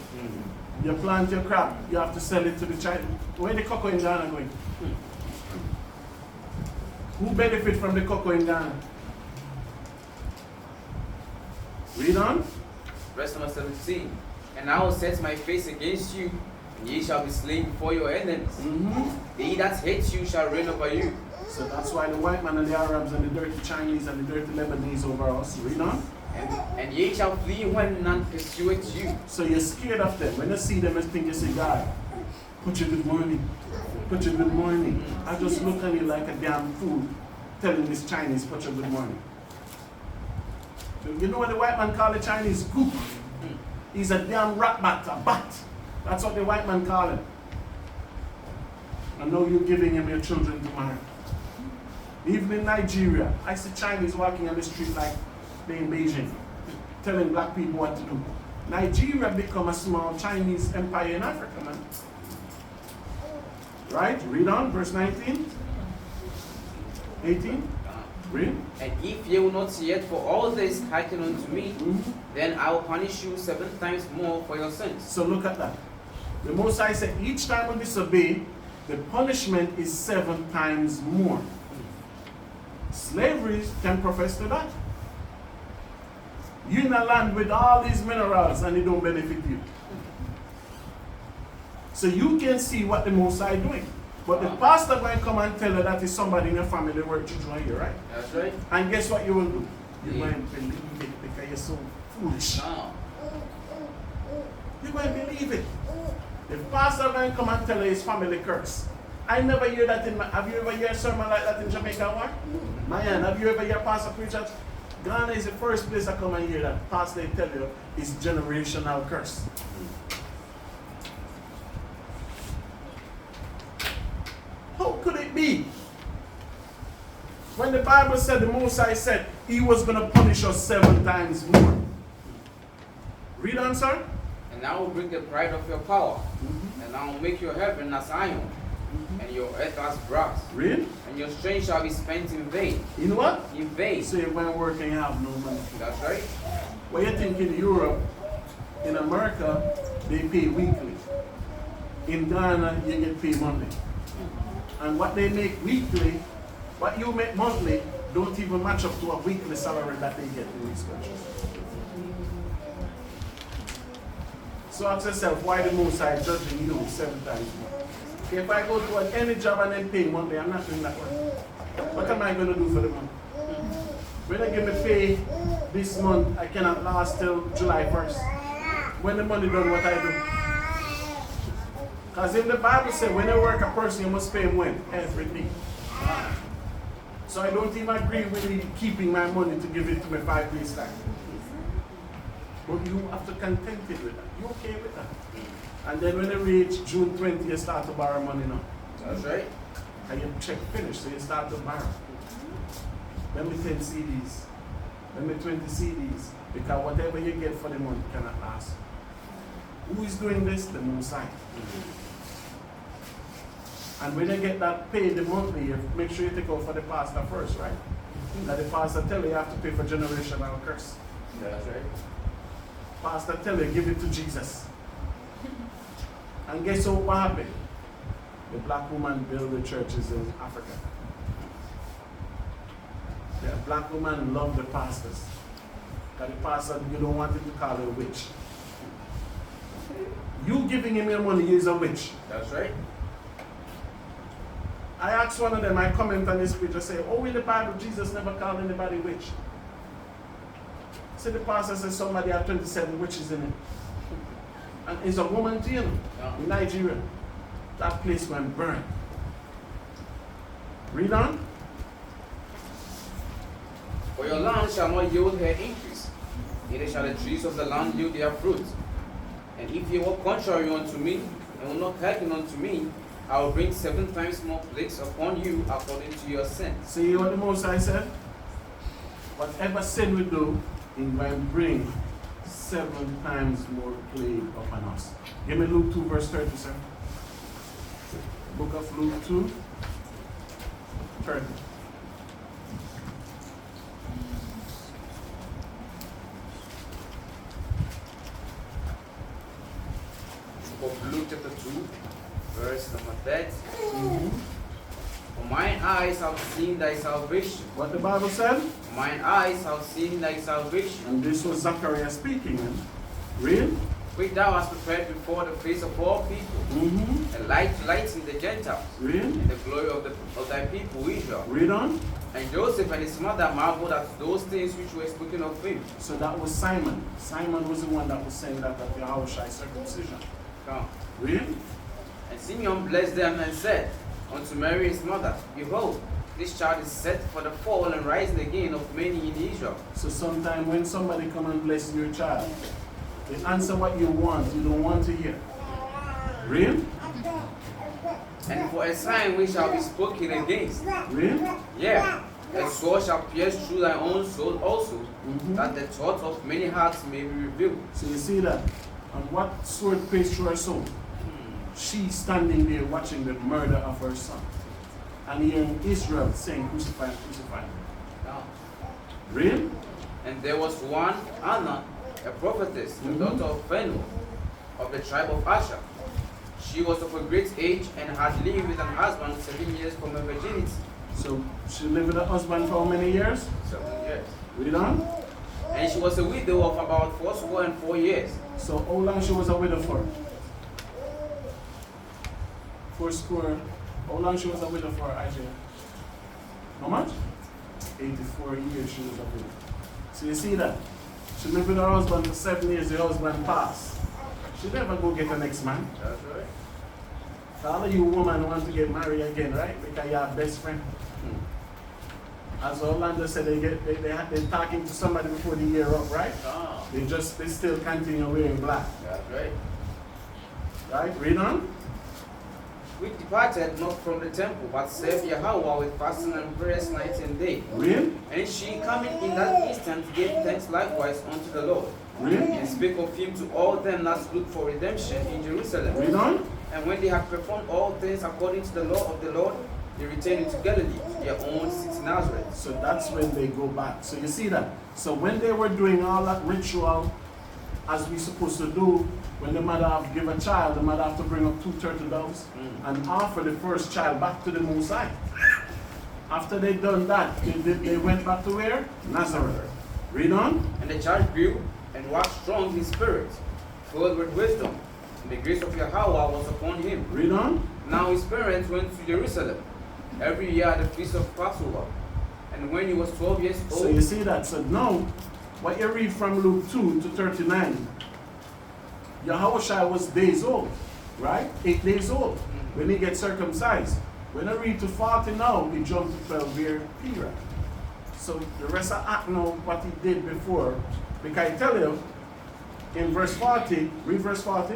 You plant your crop, you have to sell it to the China. Where the cocoa in Ghana going? Who benefit from the cocoa in Ghana? Read on.
Verse number 17. And I will set my face against you, and ye shall be slain before your enemies. They that hate you shall reign over you.
So that's why the white man and the Arabs and the dirty Chinese and the dirty Lebanese over us. Read on.
And ye shall flee when none pursueth you.
So you're scared of them. When you see them, you think you say, God, put your good morning. Put your good morning. I just look at you like a damn fool telling this Chinese, put your good morning. You know what the white man call the Chinese? Goop. He's a damn rat bat, a bat. That's what the white man call him. I know you're giving him your children tomorrow. Even in Nigeria, I see Chinese walking on the street like they're in Beijing, telling black people what to do. Nigeria become a small Chinese empire in Africa, man. Right? Read on, verse 19. 18. Read.
And if ye will not yet for all this hearken unto me, then I will punish you 7 times more for your sins.
So look at that. The Most High said each time we disobey, the punishment is 7 times more. Slavery can profess to that. You're in a land with all these minerals and it don't benefit you. So you can see what the Most High doing. But the pastor going to come and tell you that is somebody in your family work to join you, right?
That's right.
And guess what you will do? You're
Yeah.
going to believe it because you're so foolish.
Now,
You're going to believe it. The pastor going to come and tell you his family curse. I never hear that in my, have you ever heard a sermon like that in Jamaica? What? Man, have you ever heard pastor preach that? Ghana is the first place I come and hear that pastor they tell you is generational curse. How could it be? When the Bible said, the Most High said, He was going to punish us 7 times more. Read on, sir.
and I will break the pride of your power, and I will make your heaven as iron, and your earth as brass.
Read.
And your strength shall be spent in vain.
In what?
In vain.
So you're going to work and you have no money.
That's right.
What you think in Europe, in America, they pay weekly. In Ghana, you get paid monthly. And what they make weekly, what you make monthly, don't even match up to a weekly salary that they get in these countries. So ask yourself, why the Most High judging you 7 times more? If I go to any job and then pay monthly, I'm not doing that one. What am I going to do for the month? When they give me pay this month, I cannot last till July 1st. When the money done, what I do? Because in the Bible says, when you work a person, you must pay him when? Every day. So I don't even agree with you keeping my money to give it to me 5 days time. But you have to content it with that. You okay with that? And then when you reach June 20, you start to borrow money now.
That's right.
And your check finished, so you start to borrow. Let me 10 CDs. Let me 20 CDs. Because whatever you get for the month cannot last. Who is doing this? The Most High. And when you get that paid the monthly, you make sure you take out for the pastor first, right? That the pastor tell you have to pay for generational curse.
That's right.
Pastor tell you, give it to Jesus. And guess what happened? The black woman built the churches in Africa. The black woman loved the pastors. Because the pastor, you don't want him to call her a witch. You giving him your money, he is a witch.
That's right.
I asked one of them, I comment on this speech, I say, oh, in the Bible, Jesus never called anybody witch. See, the pastor says somebody had 27 witches in it. And it's a woman too, you know, in Nigeria. That place went burned. Read on.
For your land shall not yield her increase, neither shall the trees of the land yield their fruit. And if ye walk contrary unto me, and will not hearken unto me, I will bring 7 times more plagues upon you according to your sins.
See what the Most High said? Whatever sin we do, He will bring 7 times more plague upon us. Give me Luke 2 verse 30, sir. Book of Luke 2, 30.
Of Luke chapter 2, verse number 30. For mine eyes have seen thy salvation.
What the Bible said?
Mine eyes have seen thy salvation,
And this was Zachariah speaking. Read?
which thou hast prepared before the face of all people, a light to lighten the Gentiles,
Read?
and the glory of thy people Israel.
Read on.
And Joseph and his mother marveled at those things which were spoken of him.
So that was Simon. Simon was the one that was saying that at the Yahushua circumcision.
Come.
Read?
And Simeon blessed them and said unto Mary his mother, Behold, this child is set for the fall and rising again of many in Israel.
So sometime when somebody come and bless your child, they answer what you want, you don't want to hear. Read?
And for a sign which shall be spoken against.
Read?
Yeah, a sword shall pierce through thy own soul also, that the thought of many hearts may be revealed.
So you see that? And what sword pierced through her soul? She standing there watching the murder of her son. And hearing Israel saying, crucify him, crucify him.
Now,
Read?
and there was one, Anna, a prophetess, the daughter of Phanuel, of the tribe of Asher. She was of a great age and had lived with an husband 7 years from her virginity.
So she lived with her husband for how many years?
7 years.
Read on.
And she was a widow of about 4 years.
So how long she was a widow for? How long she was a widow for, Isaiah? How much? 84 years she was a widow. So you see that? She lived with her husband for 7 years, the husband passed. She never go get the next man.
That's right.
So all of you women want to get married again, right? Because you have best friend. As Orlando said, they're talking to somebody before the year up, right?
Ah,
They still continue wearing black.
that's right.
Right? Read on.
Which departed not from the temple, but served Yahweh with fasting and prayers night and day.
Read.
And she coming in that instant gave thanks likewise unto the Lord,
Read.
and spake of him to all them that looked for redemption in Jerusalem.
Read on.
And when they had performed all things according to the law of the Lord, they returned into Galilee, their own city Nazareth.
So that's when they go back. So you see that? So when they were doing all that ritual as we supposed to do, when the mother have give a child, the mother have to bring up 2 turtle doves and offer the first child back to the Most High. After they done that, they went back to where? Nazareth. Read on.
And the child grew and waxed strong in spirit, filled with wisdom, and the grace of Yahweh was upon him.
Read on.
Now his parents went to Jerusalem every year at the feast of Passover. And when he was 12 years old,
So you see that? So now, what you read from Luke 2 to 39, Yahushua was days old, right? 8 days old when he gets circumcised. When I read to 40 now, he jumped to 12-year period. So the rest of act know what he did before. Because I tell you, in verse 40, read verse 40.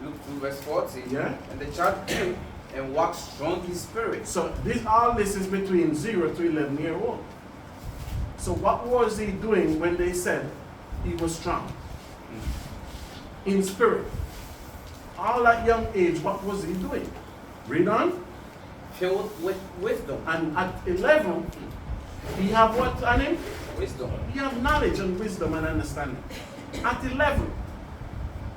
Luke 2 verse 40,
Yeah.
and the child grew and waxed strong in spirit.
So all this is between 0 to 11 year old. So what was he doing when they said he was strong? In spirit. All that young age, what was he doing? Read on.
Filled with wisdom.
And at 11, he have what on him?
Wisdom.
He have knowledge and wisdom and understanding. At 11.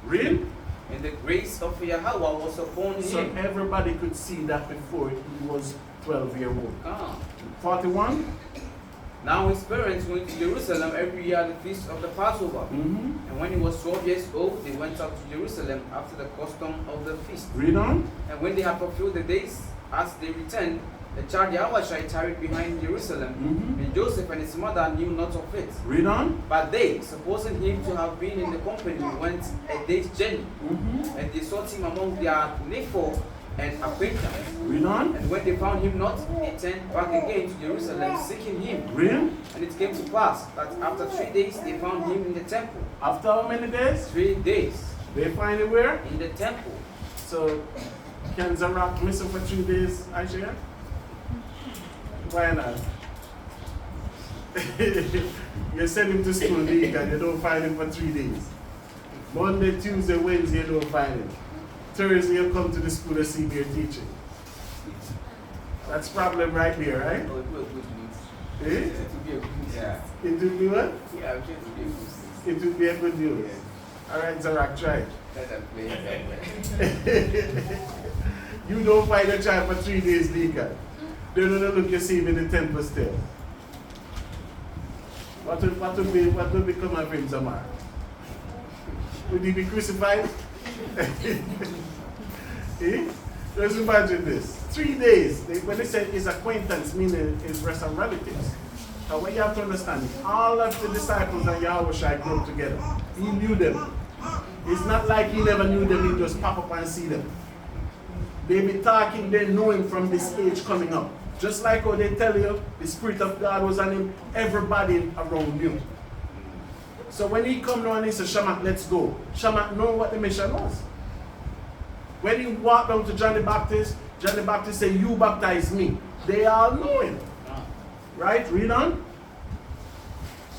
Read.
And the grace of Yahweh was upon
So
him.
everybody could see that before he was 12-year-old.
Ah.
41.
Now his parents went to Jerusalem every year at the feast of the Passover. And when he was 12 years old, they went up to Jerusalem after the custom of the feast.
Read on.
And when they had fulfilled the days, as they returned, The child Yahushua tarried behind Jerusalem, and Joseph and his mother knew not of it.
Read on.
But they, supposing him to have been in the company, went a day's journey, and they sought him among their neighbors and acquaintance.
Read on.
And when they found him not, they turned back again to Jerusalem, seeking him.
Read.
And it came to pass that after 3 days they found him in the temple.
After how many days?
3 days
They find it where?
in the temple.
So, can Zarak miss him for 3 days, Isaiah? Why not? You send him to school, Deacon, you don't find him for 3 days. Monday, Tuesday, Wednesday, you don't find him. Thursday, you come to the school to see your teaching. That's problem right there, right?
Oh, it will be a good news.
Eh?
It will be a good news. Yeah.
It would be what?
Yeah, I'm sure it will be a good news.
It would be a good news. All right, Zarak, try.
Let them play it that way.
You don't find a child for 3 days, Deacon. They don't look you see him in the temple still. What would become of him tomorrow? Would he be crucified? Eh? Just imagine this. 3 days. When they said his acquaintance, meaning his rest of relatives. Now what you have to understand is all of the disciples and Yahushua grew up together. He knew them. It's not like he never knew them, he just pop up and see them. They be talking, they know him from this age coming up. Just like how they tell you, the Spirit of God was on him, everybody around you. So when he come down and he says, Shamak, let's go. Shamak know what the mission was. When he walked down to John the Baptist said, you baptize me. They all know him. Right? Read on.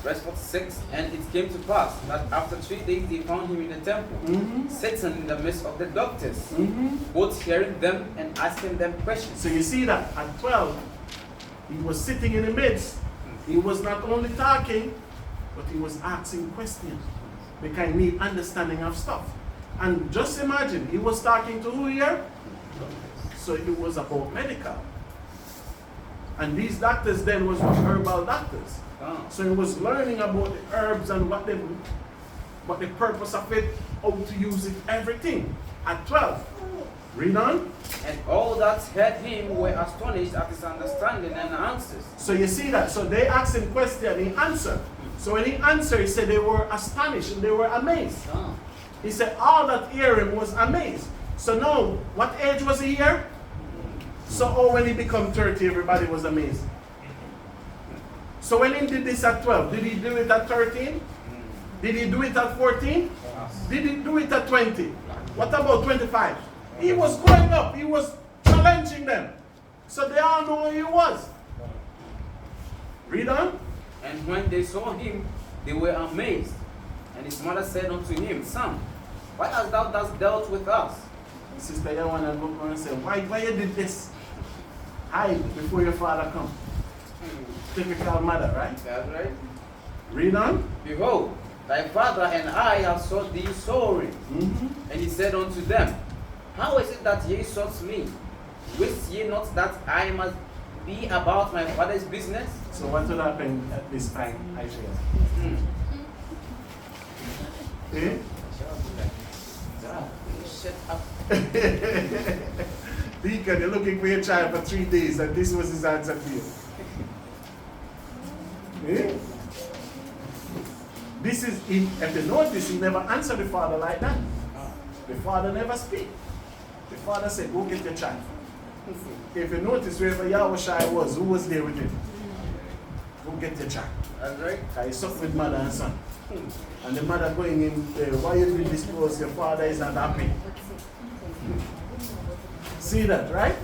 Verse 46, and it came to pass that after 3 days they found him in the temple, sitting in the midst of the doctors, both hearing them and asking them questions.
So you see that at 12, he was sitting in the midst. He was not only talking, but he was asking questions. Because he need understanding of stuff. And just imagine, he was talking to who here? So it was about medical. And these doctors then was herbal doctors. So he was learning about the herbs and what the purpose of it, how to use it, everything. At 12. Read on.
And all that heard him were astonished at his understanding and answers.
So you see that. So they asked him question, he answered. So when he answered, he said they were astonished and they were amazed. He said all that hear him was amazed. So now, what age was he here? So when he became 30, everybody was amazed. So when he did this at 12, did he do it at 13? Did he do it at 14? Did he do it at 20? What about 25? He was going up. He was challenging them. So they all know who he was. Read on.
And when they saw him, they were amazed. And his mother said unto him, Son, why hast thou thus dealt with us?
Sister Yawana go and say, why you did this? Hide before your father come. Typical mother, right?
That's right.
Read on.
Behold, thy father and I have sought thee sorely. And he said unto them, How is it that ye sought me? Wist ye not that I must be about my father's business?
So what will happen at this time, Isaiah? Eh?
Shut up.
Deacon, you're looking for your child for 3 days and this was his answer to you. Eh? This is, if you notice, he never answered the father like that. The father never speak. The father said, go get your child. If you notice, wherever Yahushua was, who was there with him? Go get your child.
That's right.
He supped with mother and son. And the mother going in there, why you doing this because your father is not happy? See that, right?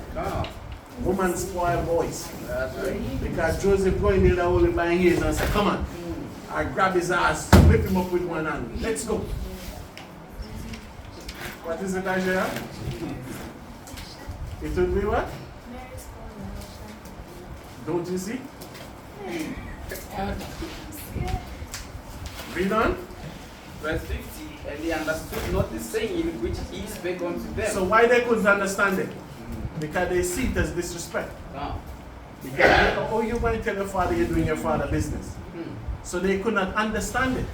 Woman spoil boys.
That's right.
Because Joseph going in there holding by his and said, come on. I grab his ass, whip him up with one hand. Let's go. What is it, Isaiah? It would be what? Don't you see? Read on.
Verse 50, and they understood not the saying which he spake unto them.
So why they couldn't understand it? Because they see it as disrespect. Because oh, you might tell your father you're doing your father business. So they could not understand it.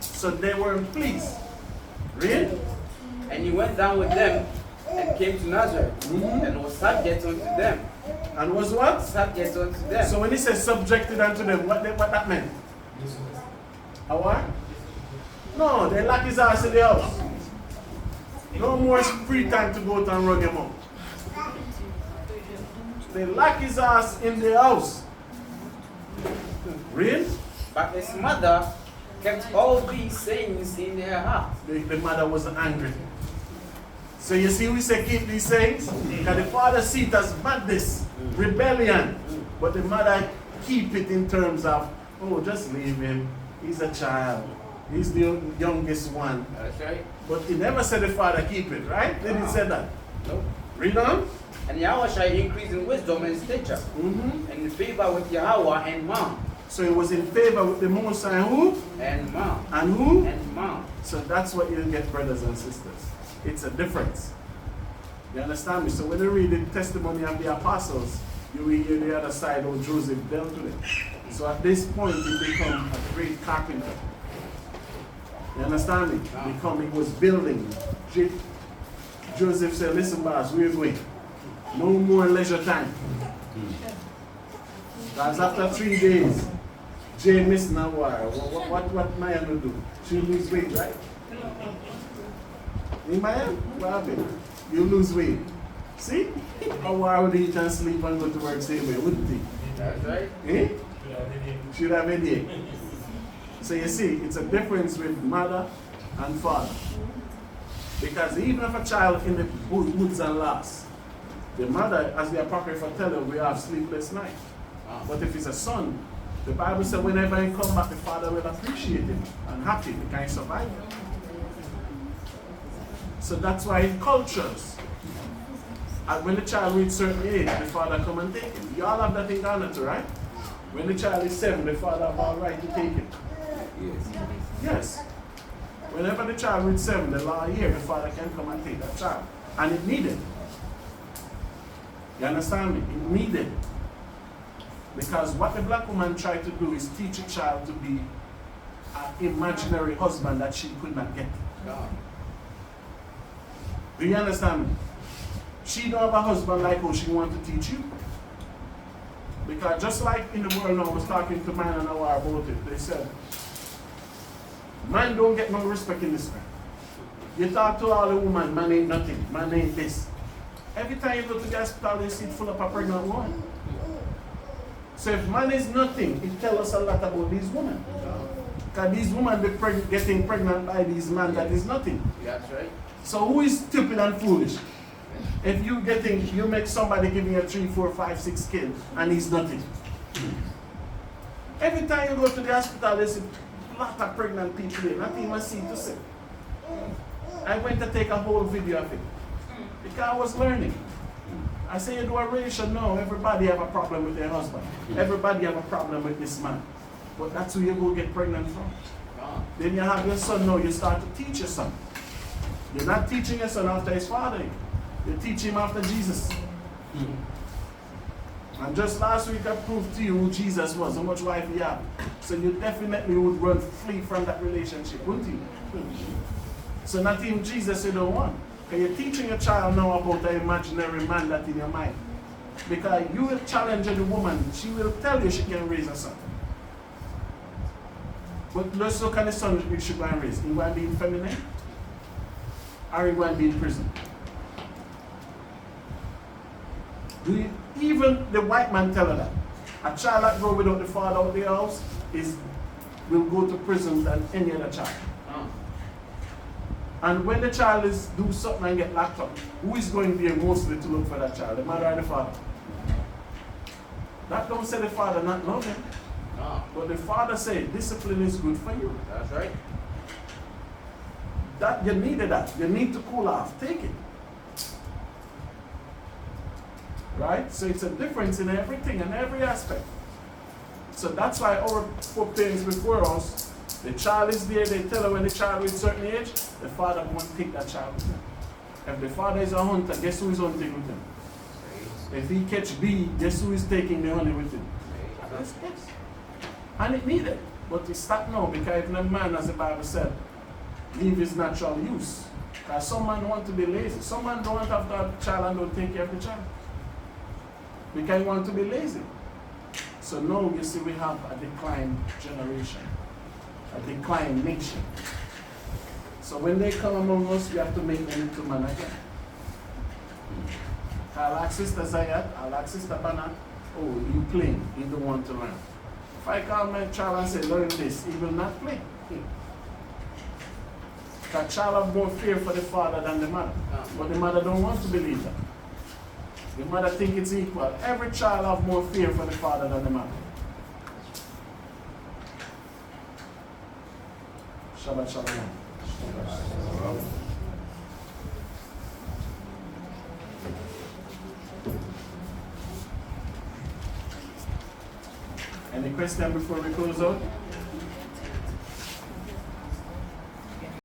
So they weren't pleased. Read.
And he went down with them and came to Nazareth, and was subject unto them.
And was what?
Subject unto them.
So when he says subjected unto them, what that meant? A what? No, they lock his ass in the house. No more free time to go out and run him up. They lock his ass in the house. Real?
But his mother kept all these sayings in her heart.
The mother was angry. So you see, we say keep these sayings. Because the father sees it as madness, rebellion. But the mother keep it in terms of, oh, just leave him. He's a child. He's the youngest one.
That's right.
But he never said the father keep it, right? They didn't say that.
Nope.
Read on.
And Yahweh shall increase in wisdom and stature, and in favor with Yahweh and mom.
So he was in favor with the Most High who?
And mom.
And who?
And mom.
So that's what you'll get, brothers and sisters. It's a difference. You understand me? So when you read the testimony of the apostles, you will hear the other side how Joseph dealt with it. So at this point, he became a great carpenter. You understand me? He was building. Joseph said, listen, boss, we're going. No more leisure time. Because after 3 days, Jay missed now what Maya will do? She lose weight, right? In Maya? What happened? You lose weight. See? How why would he eat and sleep and go to work same way, wouldn't he?
That's right.
Eh? Should have a day. So you see, it's a difference with mother and father. Because even if a child in the woods and lost, the mother, as the Apocrypha tell you, we have sleepless night. But if it's a son, the Bible says whenever he comes back, the father will appreciate him and happy because he survived. So that's why in cultures, and when the child reaches certain age, the father come and take him. You all have that in Ghana too, right? When the child is 7, the father have all right to take him.
Yes.
Yes. Whenever the child reaches 7, the law here, the father can come and take that child. And it needed. You understand me? It needed. Because what the black woman tried to do is teach a child to be an imaginary husband that she could not get.
God.
Do you understand me? She don't have a husband like how she want to teach you. Because just like in the world now, I was talking to man and hour about it. They said, man don't get no respect in this man. You talk to all the women, man ain't nothing, man ain't this. Every time you go to the hospital, they see it full of a pregnant woman. So if man is nothing, it tells us a lot about these women. Because these women be getting pregnant by these men that is nothing.
That's right.
So who is stupid and foolish? If you make somebody giving you 3, 4, 5, 6 kids and he's nothing. Every time you go to the hospital, there's a lot of pregnant people there, not even see to say. I went to take a whole video of it. Because I was learning. I say you do a ratio, no, everybody have a problem with their husband. Everybody have a problem with this man. But that's who you go get pregnant from. Then you have your son now, you start to teach your son. You're not teaching your son after his father. You teach him after Jesus. And just last week I proved to you who Jesus was, how much wife he had. So you definitely would flee from that relationship, wouldn't you? So not even Jesus you don't want. Because you're teaching your child now about an imaginary man that's in your mind. Because you will challenge the woman, she will tell you she can raise a son. But let's look at the son that she going to raise. He going to be feminine? Or he going to be in prison? Even the white man tell her that. A child that grow without the father out of the house will go to prison than any other child. And when the child do something and get locked up, who is going to be mostly to look for that child? The mother or the father? That don't say the father not love him.
No.
But the father said, discipline is good for you.
That's right.
That you needed that. You need to cool off. Take it. Right? So it's a difference in everything and every aspect. So that's why our parents before us, the child is there, they tell her when the child is a certain age, the father won't take that child with him. If the father is a hunter, guess who is hunting with him? If he catch bee, guess who is taking the honey with him? Yes. And it needed. But it stopped now because even a man, as the Bible said, leave his natural use. Because some man want to be lazy. Some man don't have to have a child and don't take care of the child. Because he want to be lazy. So now you see we have a declined generation, a declined nation. So when they come among us, we have to make them into man again. I'll ask Sister Zayat, I'll ask Sister Bana, oh, you playing, you don't want to learn. If I call my child and say, learn this, he will not play. The child have more fear for the father than the mother. But the mother don't want to believe that. The mother think it's equal. Every child have more fear for the father than the mother. Shabbat shalom. Any question before we close out?